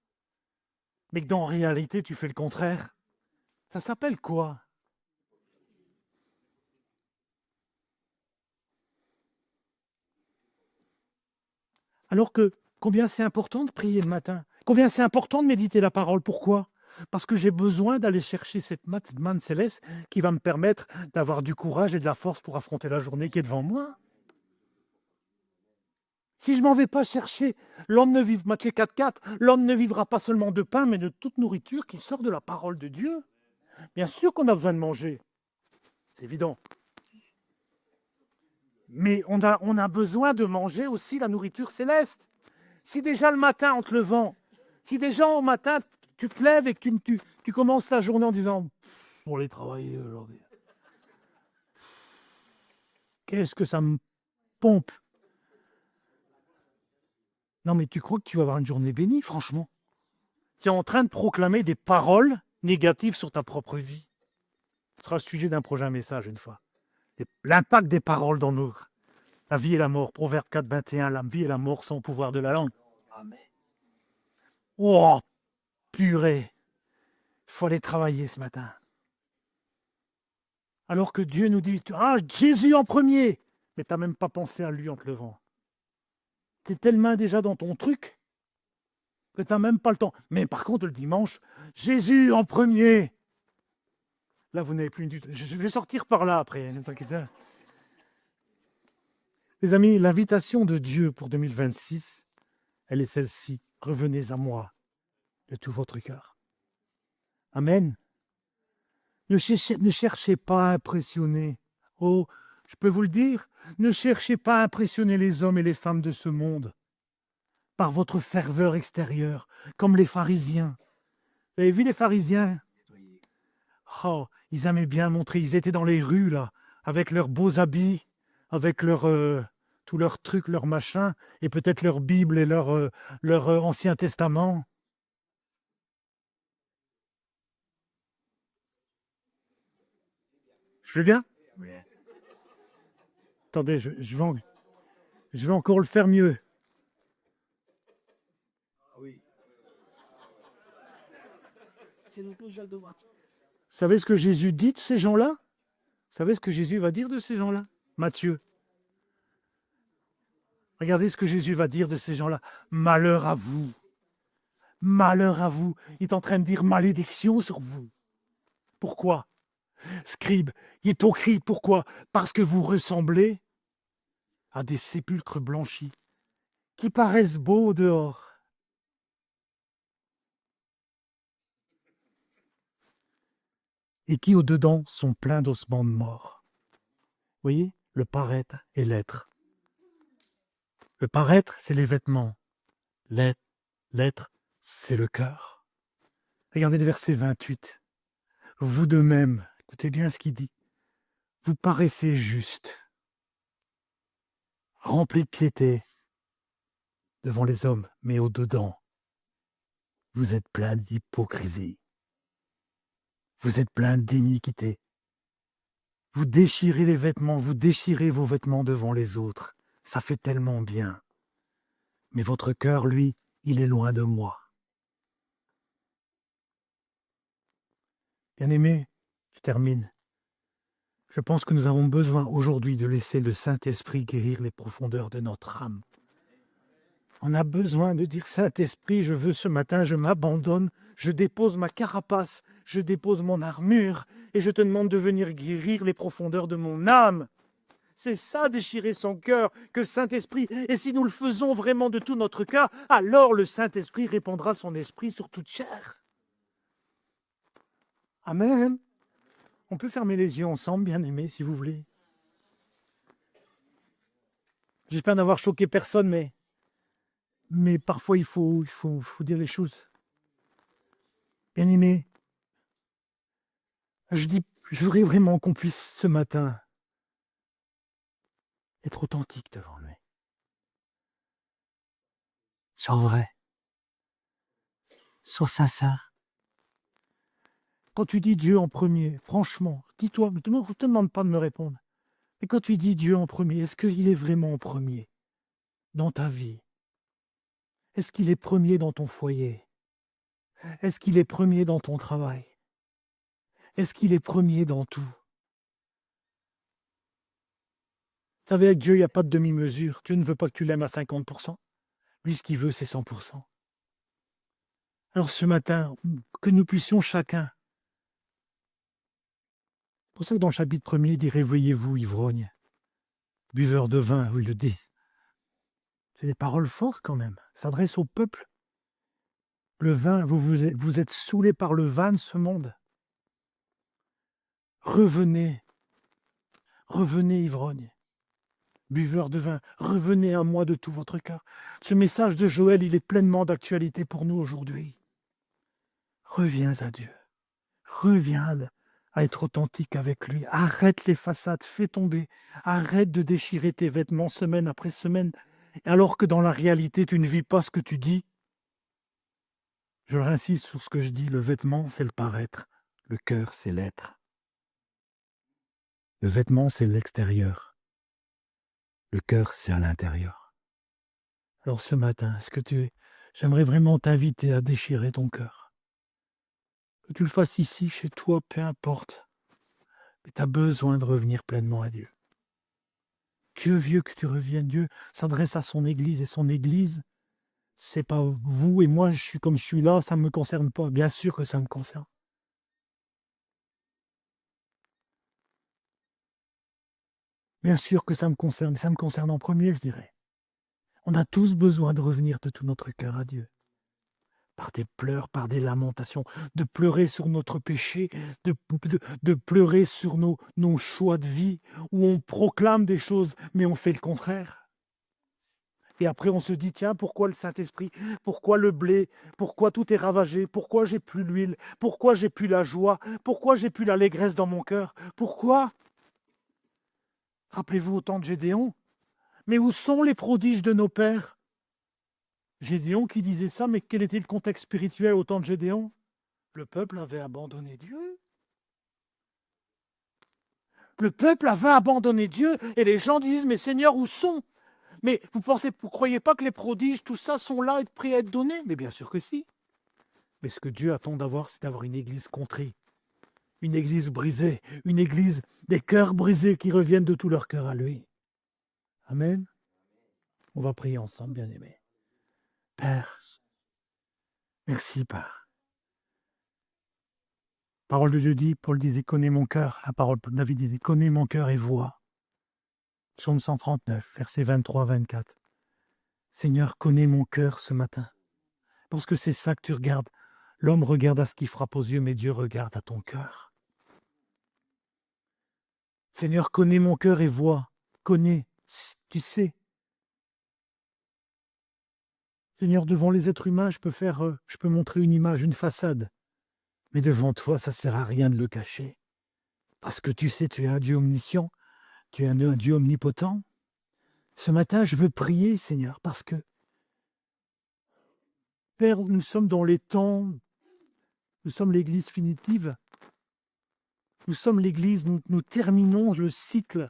Mais que dans réalité, tu fais le contraire. Ça s'appelle quoi? Alors que combien c'est important de prier le matin? Combien c'est important de méditer la parole? Pourquoi? Parce que j'ai besoin d'aller chercher cette manne céleste qui va me permettre d'avoir du courage et de la force pour affronter la journée qui est devant moi. Si je ne m'en vais pas chercher, Matthieu 4,4, l'homme ne vivra pas seulement de pain, mais de toute nourriture qui sort de la parole de Dieu. Bien sûr qu'on a besoin de manger, c'est évident. Mais on a besoin de manger aussi la nourriture céleste. Si déjà le matin, en te levant, si déjà au matin, tu te lèves et que tu commences la journée en disant « pour aller travailler aujourd'hui », qu'est-ce que ça me pompe? Non mais tu crois que tu vas avoir une journée bénie, franchement? Tu es en train de proclamer des paroles négatives sur ta propre vie. Ce sera le sujet d'un prochain message une fois. L'impact des paroles dans nous. La vie et la mort. Proverbe 4, 21. La vie et la mort sont au pouvoir de la langue. Amen. Oh, purée. Il faut aller travailler ce matin. Alors que Dieu nous dit, Jésus en premier. Mais tu n'as même pas pensé à lui en te levant. Tu es tellement déjà dans ton truc que tu n'as même pas le temps. Mais par contre, le dimanche, Jésus en premier. Là, vous n'avez plus du tout. Je vais sortir par là après, ne t'inquiète pas. Les amis, l'invitation de Dieu pour 2026, elle est celle-ci. Revenez à moi de tout votre cœur. Amen. Ne cherchez pas à impressionner. Oh, je peux vous le dire, ne cherchez pas à impressionner les hommes et les femmes de ce monde par votre ferveur extérieure, comme les pharisiens. Vous avez vu les pharisiens? Oh, ils aimaient bien montrer, ils étaient dans les rues, là, avec leurs beaux habits, avec tous leurs trucs, leurs machins, et peut-être leur Bible et leur Ancien Testament. Je vais bien? Attendez, je vais encore le faire mieux. Vous savez ce que Jésus dit de ces gens-là? Vous savez ce que Jésus va dire de ces gens-là? Matthieu. Regardez ce que Jésus va dire de ces gens-là. Malheur à vous. Malheur à vous. Il est en train de dire malédiction sur vous. Pourquoi? Scribe, hypocrite, pourquoi? Parce que vous ressemblez à des sépulcres blanchis qui paraissent beaux au dehors. Et qui au-dedans sont pleins d'ossements de mort. Vous voyez, le paraître et l'être. Le paraître, c'est les vêtements. L'être, c'est le cœur. Regardez le verset 28. Vous de même, écoutez bien ce qu'il dit, vous paraissez juste, rempli de piété devant les hommes, mais au-dedans, vous êtes plein d'hypocrisie. Vous êtes plein d'iniquité. Vous déchirez les vêtements, vous déchirez vos vêtements devant les autres. Ça fait tellement bien. Mais votre cœur, lui, il est loin de moi. Bien-aimés, je termine. Je pense que nous avons besoin aujourd'hui de laisser le Saint-Esprit guérir les profondeurs de notre âme. On a besoin de dire, Saint-Esprit, je veux ce matin, je m'abandonne, je dépose ma carapace, je dépose mon armure, et je te demande de venir guérir les profondeurs de mon âme. C'est ça, déchirer son cœur, que le Saint-Esprit, et si nous le faisons vraiment de tout notre cœur, alors le Saint-Esprit répandra son esprit sur toute chair. Amen. On peut fermer les yeux ensemble, bien-aimés, si vous voulez. J'espère n'avoir choqué personne, mais parfois il faut dire les choses. Bien-aimés, je voudrais vraiment qu'on puisse ce matin être authentique devant lui. Sois vrai. Sois sincère. Quand tu dis Dieu en premier, franchement, dis-toi, ne te demande pas de me répondre. Mais quand tu dis Dieu en premier, est-ce qu'il est vraiment en premier dans ta vie? Est-ce qu'il est premier dans ton foyer? Est-ce qu'il est premier dans ton travail? Est-ce qu'il est premier dans tout? Vous savez, avec Dieu, il n'y a pas de demi-mesure. Dieu ne veut pas que tu l'aimes à 50%. Lui, ce qu'il veut, c'est 100%. Alors ce matin, que nous puissions chacun. C'est pour ça que dans le chapitre 1er, il dit « Réveillez-vous, ivrognes, buveurs de vin », où il le dit. C'est des paroles fortes quand même. Ça s'adresse au peuple. Le vin, vous êtes saoulés par le vin de ce monde. Revenez, revenez ivrognes, buveurs de vin, revenez à moi de tout votre cœur. Ce message de Joël, il est pleinement d'actualité pour nous aujourd'hui. Reviens à Dieu. Reviens à être authentique avec lui. Arrête les façades, fais tomber. Arrête de déchirer tes vêtements semaine après semaine, alors que dans la réalité, tu ne vis pas ce que tu dis. Je réinsiste sur ce que je dis, le vêtement, c'est le paraître. Le cœur, c'est l'être. Le vêtement, c'est l'extérieur. Le cœur, c'est à l'intérieur. Alors ce matin, j'aimerais vraiment t'inviter à déchirer ton cœur. Que tu le fasses ici, chez toi, peu importe. Mais tu as besoin de revenir pleinement à Dieu. Dieu veut que tu reviennes. Dieu s'adresse à son Église et son Église, c'est pas vous et moi, je suis comme je suis là, ça ne me concerne pas. Bien sûr que ça me concerne. Bien sûr que ça me concerne. Ça me concerne en premier, je dirais. On a tous besoin de revenir de tout notre cœur à Dieu. par des pleurs, par des lamentations, de pleurer sur notre péché, de pleurer sur nos choix de vie, où on proclame des choses, mais on fait le contraire. Et après, on se dit, tiens, pourquoi le Saint-Esprit? Pourquoi le blé? Pourquoi tout est ravagé? Pourquoi j'ai plus l'huile? Pourquoi j'ai plus la joie? Pourquoi j'ai plus l'allégresse dans mon cœur? Pourquoi? Rappelez-vous au temps de Gédéon. Mais où sont les prodiges de nos pères? Gédéon qui disait ça, mais quel était le contexte spirituel au temps de Gédéon? Le peuple avait abandonné Dieu. Le peuple avait abandonné Dieu et les gens disent, mais Seigneur, où sont? Mais vous croyez pas que les prodiges, tout ça, sont là et prêts à être donnés? Mais bien sûr que si. Mais ce que Dieu attend d'avoir, c'est d'avoir une église contrée, une église brisée, une église des cœurs brisés qui reviennent de tout leur cœur à lui. Amen. On va prier ensemble, bien-aimés. Père, merci, Père. Parole de Dieu dit, Paul disait, connais mon cœur. La parole de David disait, connais mon cœur et vois. Psaume 139, versets 23-24. Seigneur, connais mon cœur ce matin. Parce que c'est ça que tu regardes. L'homme regarde à ce qui frappe aux yeux, mais Dieu regarde à ton cœur. Seigneur, connais mon cœur et vois. Connais, tu sais. Seigneur, devant les êtres humains, je peux montrer une image, une façade. Mais devant toi, ça ne sert à rien de le cacher. Parce que tu sais, tu es un Dieu omniscient, tu es un Dieu omnipotent. Ce matin, je veux prier, Seigneur, parce que, Père, nous sommes dans les temps, nous sommes l'Église finitive, nous sommes l'Église, nous terminons le cycle,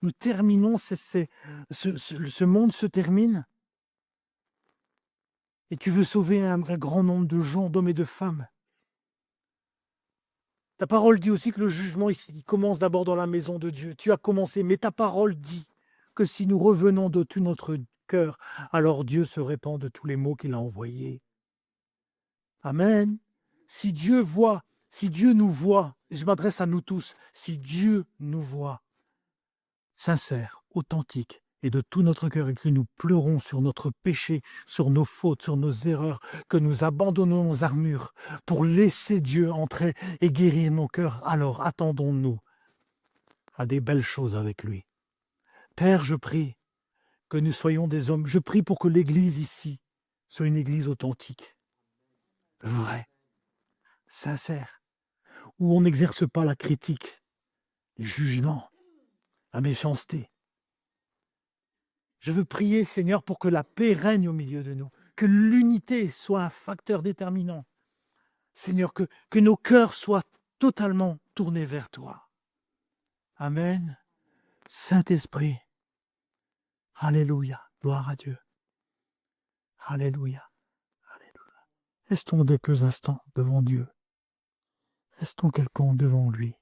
nous terminons, ce monde se termine. Et tu veux sauver un grand nombre de gens, d'hommes et de femmes. Ta parole dit aussi que le jugement ici il commence d'abord dans la maison de Dieu. Tu as commencé, mais ta parole dit que si nous revenons de tout notre cœur, alors Dieu se répand de tous les maux qu'il a envoyés. Amen. Si Dieu voit, si Dieu nous voit, et je m'adresse à nous tous, si Dieu nous voit, sincère, authentique, et de tout notre cœur, et que nous pleurons sur notre péché, sur nos fautes, sur nos erreurs, que nous abandonnons nos armures pour laisser Dieu entrer et guérir nos cœurs, alors attendons-nous à des belles choses avec lui. Père, je prie que nous soyons des hommes, je prie pour que l'Église ici soit une Église authentique, vraie, sincère, où on n'exerce pas la critique, le jugement, la méchanceté. Je veux prier, Seigneur, pour que la paix règne au milieu de nous, que l'unité soit un facteur déterminant. Seigneur, que nos cœurs soient totalement tournés vers toi. Amen. Saint-Esprit, alléluia, gloire à Dieu. Alléluia, alléluia. Restons quelques instants devant Dieu. Restons quelques devant lui.